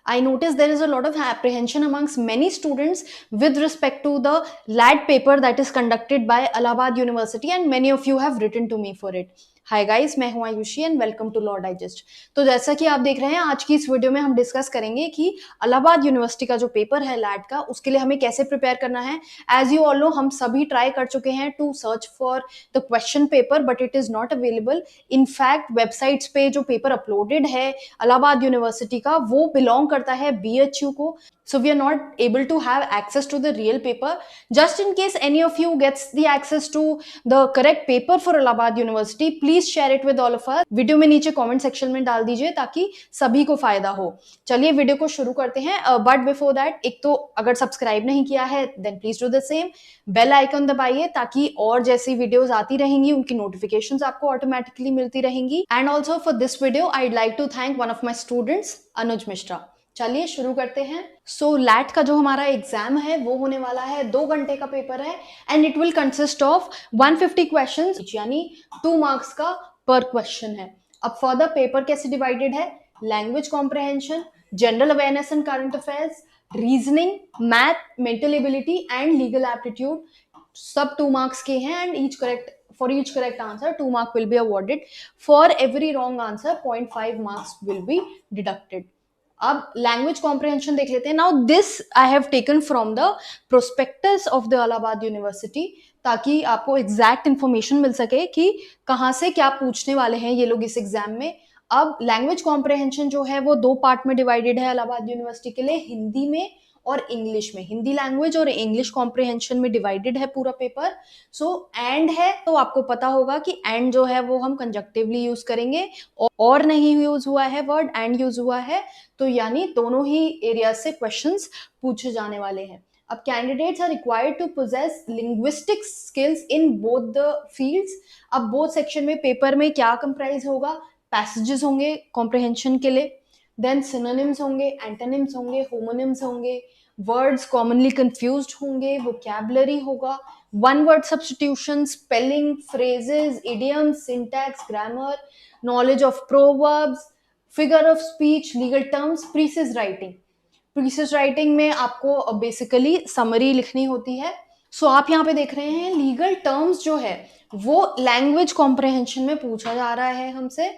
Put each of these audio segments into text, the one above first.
I noticed there is a lot of apprehension amongst many students with respect to the LAT paper that is conducted by Allahabad University, and many of you have written to me for it. Hi guys, मैं हूं Ayushi and welcome to Law Digest. तो जैसा कि आप देख रहे हैं, आज की इस वीडियो में हम डिस्कस करेंगे कि इलाहाबाद यूनिवर्सिटी का जो पेपर है लैट का, उसके लिए हमें कैसे प्रिपेयर करना है। एज यू ऑल नो, हम सभी ट्राई कर चुके हैं to search for the question paper, but it is not available. In fact websites पे जो पेपर अपलोडेड है इलाहाबाद यूनिवर्सिटी का, वो बिलोंग करता है BHU को। So we are not able to have access to the real paper. Just in case any of you gets the access to the correct paper for Allahabad University, please share it with all of us. Video में नीचे comment section में डाल दीजिए ताकि सभी को फायदा हो। चलिए वीडियो को शुरू करते हैं, बट बिफोर दैट, एक तो अगर सब्सक्राइब नहीं किया है then please do the same. Bell icon दबाइए ताकि और जैसी वीडियोस आती रहेंगी उनकी नोटिफिकेशंस आपको ऑटोमेटिकली मिलती रहेंगी। And also for this video I like to thank one of my students, Anuj Mishra. चलिए शुरू करते हैं। सो लैट का जो हमारा एग्जाम है वो होने वाला है, 2 घंटे का पेपर है and it will consist of 150 questions, यानी 2 मार्क्स का पर क्वेश्चन है। अब फर्दर पेपर कैसे डिवाइडेड है? Language comprehension, general awareness and current affairs, reasoning, math, mental ability and legal aptitude, सब 2 मार्क्स के हैं and for each correct answer 2 mark will be awarded. For every wrong answer 0.5 marks will be deducted. अब language comprehension देख लेते हैं। Now this I have taken from the prospectus of the Allahabad university, ताकि आपको exact information मिल सके कि कहाँ से क्या पूछने वाले हैं ये लोग इस एग्जाम में। अब लैंग्वेज कॉम्प्रहेंशन जो है वो 2 पार्ट में डिवाइडेड है इलाहाबाद यूनिवर्सिटी के लिए, हिंदी में और इंग्लिश में। हिंदी लैंग्वेज और इंग्लिश कॉम्प्रहेंशन में डिवाइडेड है पूरा पेपर। सो एंड है, तो आपको पता होगा कि एंड जो है वो हम कंजक्टिवली यूज करेंगे, और नहीं यूज हुआ है वर्ड, एंड यूज हुआ है, तो यानी दोनों ही एरिया से क्वेश्चंस पूछे जाने वाले हैं। अब candidates are required to possess linguistic skills in both the fields. अब बोथ सेक्शन में पेपर में क्या कंप्राइज होगा? पैसेजेस होंगे कॉम्प्रहेंशन के लिए, देन सिनोनिम्स होंगे, एंटोनिम्स होंगे, होमोनिम्स होंगे, वर्ड्स कॉमनली कंफ्यूज्ड होंगे, वोकैबुलरी होगा, one word substitution, spelling, phrases, idioms, syntax, grammar, knowledge of proverbs, figure of speech, legal terms, precis writing. Precis writing में आपको बेसिकली समरी लिखनी होती है। सो आप यहाँ पे देख रहे हैं लीगल टर्म्स जो है वो लैंग्वेज कॉम्प्रहेंशन में पूछा जा रहा है हमसे।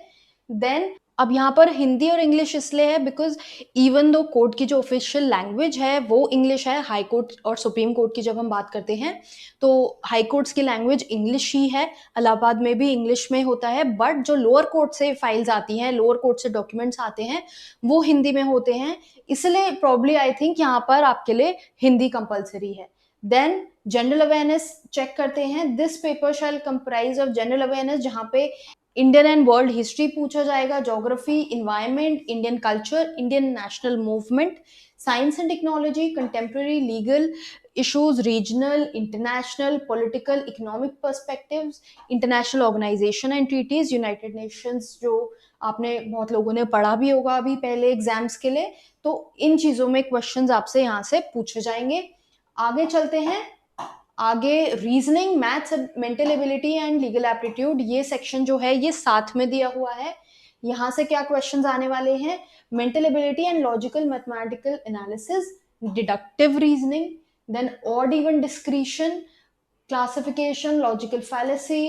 देन अब यहाँ पर हिंदी और इंग्लिश इसलिए है बिकॉज इवन दो कोर्ट की जो ऑफिशियल लैंग्वेज है वो इंग्लिश है, हाई कोर्ट और सुप्रीम कोर्ट की जब हम बात करते हैं तो हाई कोर्ट्स की लैंग्वेज इंग्लिश ही है, इलाहाबाद में भी इंग्लिश में होता है, बट जो लोअर कोर्ट से फाइल्स आती हैं, लोअर कोर्ट से डॉक्यूमेंट्स आते हैं, वो हिंदी में होते हैं। इसलिए प्रॉब्ली आई थिंक यहाँ पर आपके लिए हिंदी कंपलसरी है। देन जनरल अवेयरनेस चेक करते हैं। This paper shall comprise of general awareness, जहाँ पे इंडियन एंड वर्ल्ड हिस्ट्री पूछा जाएगा, geography, environment, Indian culture, Indian national movement, science and technology, contemporary legal issues, regional, international, political, economic perspectives, international organisation and treaties, United Nations, जो आपने बहुत लोगों ने पढ़ा भी होगा अभी पहले एग्जाम्स के लिए। तो इन चीजों में क्वेश्चंस आपसे यहाँ से पूछे जाएंगे। आगे चलते हैं। आगे reasoning, maths, mental ability and legal aptitude, ये सेक्शन जो है ये साथ में दिया हुआ है। यहाँ से क्या क्वेश्चंस आने वाले हैं? Mental ability and logical mathematical analysis, deductive reasoning, then odd even discretion, classification, logical fallacy,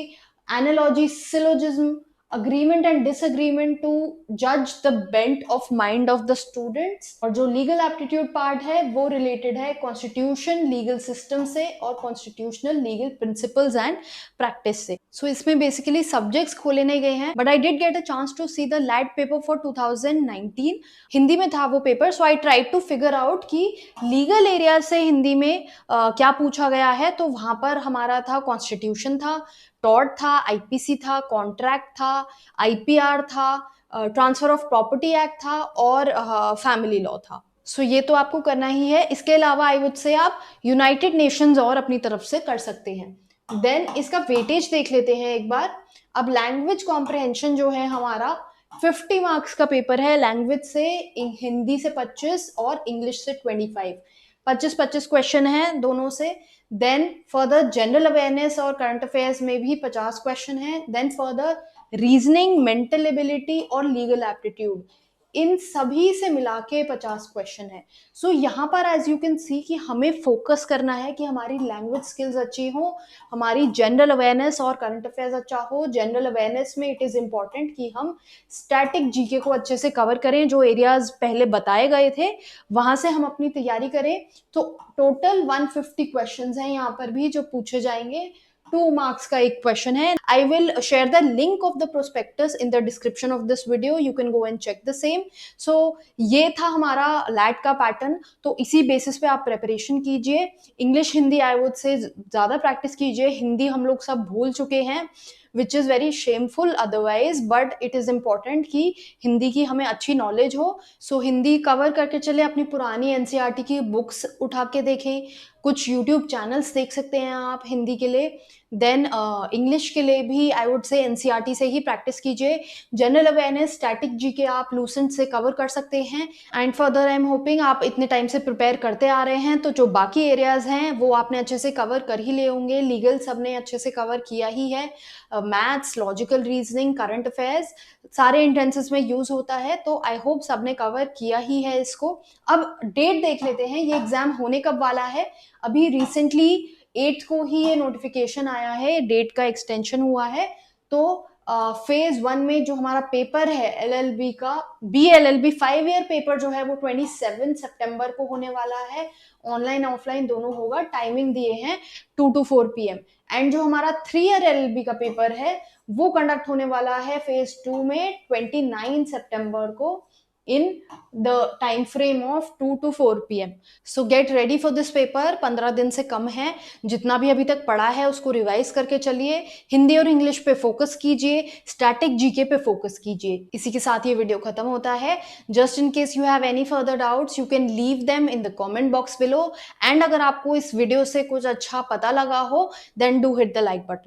analogy, syllogism, agreement and disagreement to judge the bent of mind of the students। और जो लीगल एप्टीट्यूड पार्ट है वो related है constitution, legal system से और constitutional legal principles and practice से। So इसमें basically subjects खोले नहीं गए हैं, but I did get a chance to see the LAT paper for 2019। Hindi में था वो पेपर, so I try to figure out कि लीगल एरिया से हिंदी में क्या पूछा गया है। तो वहां पर हमारा था कॉन्स्टिट्यूशन था, टॉर्ट था, आईपीसी था, कॉन्ट्रैक्ट था, आईपीआर था, ट्रांसफर ऑफ प्रॉपर्टी एक्ट था और फैमिली लॉ था। सो ये तो आपको करना ही है। इसके अलावा आई वुड से आप यूनाइटेड नेशंस और अपनी तरफ से कर सकते हैं। देन इसका वेटेज देख लेते हैं एक बार। अब लैंग्वेज कॉम्प्रहेंशन जो है हमारा 50 मार्क्स का पेपर है। लैंग्वेज से हिंदी से 25 और इंग्लिश से 25, 25 क्वेश्चन है दोनों से। देन फर्दर जनरल अवेयरनेस और करंट अफेयर्स में भी 50 क्वेश्चन है। Then further reasoning, mental ability और लीगल एप्टीट्यूड, इन सभी से मिला के 50 क्वेश्चन है। सो यहाँ पर एज यू कैन सी कि हमें फोकस करना है कि हमारी लैंग्वेज स्किल्स अच्छी हो, हमारी जनरल अवेयरनेस और करंट अफेयर्स अच्छा हो। जनरल अवेयरनेस में इट इज़ इम्पॉर्टेंट कि हम स्टैटिक जीके को अच्छे से कवर करें, जो एरियाज पहले बताए गए थे वहाँ से हम अपनी तैयारी करें। तो टोटल 150 क्वेश्चंस हैं यहाँ पर भी जो पूछे जाएंगे। 2 मार्क्स का एक क्वेश्चन है। I will share the link of the prospectus in the description of this video, you can go and check the same. So ये था हमारा लैट का पैटर्न, तो इसी बेसिस पे आप प्रेपरेशन कीजिए। English Hindi I would say ज़्यादा प्रैक्टिस कीजिए। हिंदी हम लोग सब भूल चुके हैं, which is very shameful otherwise, but it is important कि हिंदी की हमें अच्छी नॉलेज हो। सो हिंदी कवर करके चले, अपनी पुरानी एनसीईआरटी की बुक्स उठा के देखें, कुछ यूट्यूब चैनल्स देख सकते हैं आप हिंदी के लिए। देन इंग्लिश के लिए भी आई वुड से एनसीईआरटी से ही प्रैक्टिस कीजिए। जनरल अवेयरनेस स्टैटिक जीके आप लूसेंट से कवर कर सकते हैं। And further I am hoping आप इतने टाइम से प्रिपेयर करते आ रहे हैं, तो जो बाकी एरियाज हैं वो आपने अच्छे से कवर कर ही लिए होंगे। लीगल सबने अच्छे से कवर किया ही है, maths, logical reasoning, current affairs सारे इंटेंसेस में यूज होता है, तो आई होप सबने कवर किया ही है इसको। अब डेट देख लेते हैं, ये एग्जाम होने कब वाला है। अभी रिसेंटली 8 को ही ये नोटिफिकेशन आया है, डेट का एक्सटेंशन हुआ है। तो फेज 1 में जो हमारा पेपर है एलएलबी का, BLLB 5 ईयर पेपर जो है वो 27 सितंबर को होने वाला है। ऑनलाइन ऑफलाइन दोनों होगा। टाइमिंग दिए हैं 2 to 4 PM। एंड जो हमारा 3 ईयर एलएलबी का पेपर है वो कंडक्ट होने वाला है फेज 2 में 29 सितंबर को in the time frame of 2 to 4 PM. So get ready for this paper। 15 दिन से कम है, जितना भी अभी तक पढ़ा है उसको रिवाइज करके चलिए। हिंदी और इंग्लिश पे फोकस कीजिए, स्टैटिक जीके पे फोकस कीजिए। इसी के साथ ये वीडियो खत्म होता है। Just in case you have any further doubts, you can leave them in the comment box below. And अगर आपको इस वीडियो से कुछ अच्छा पता लगा हो, then do hit the like button.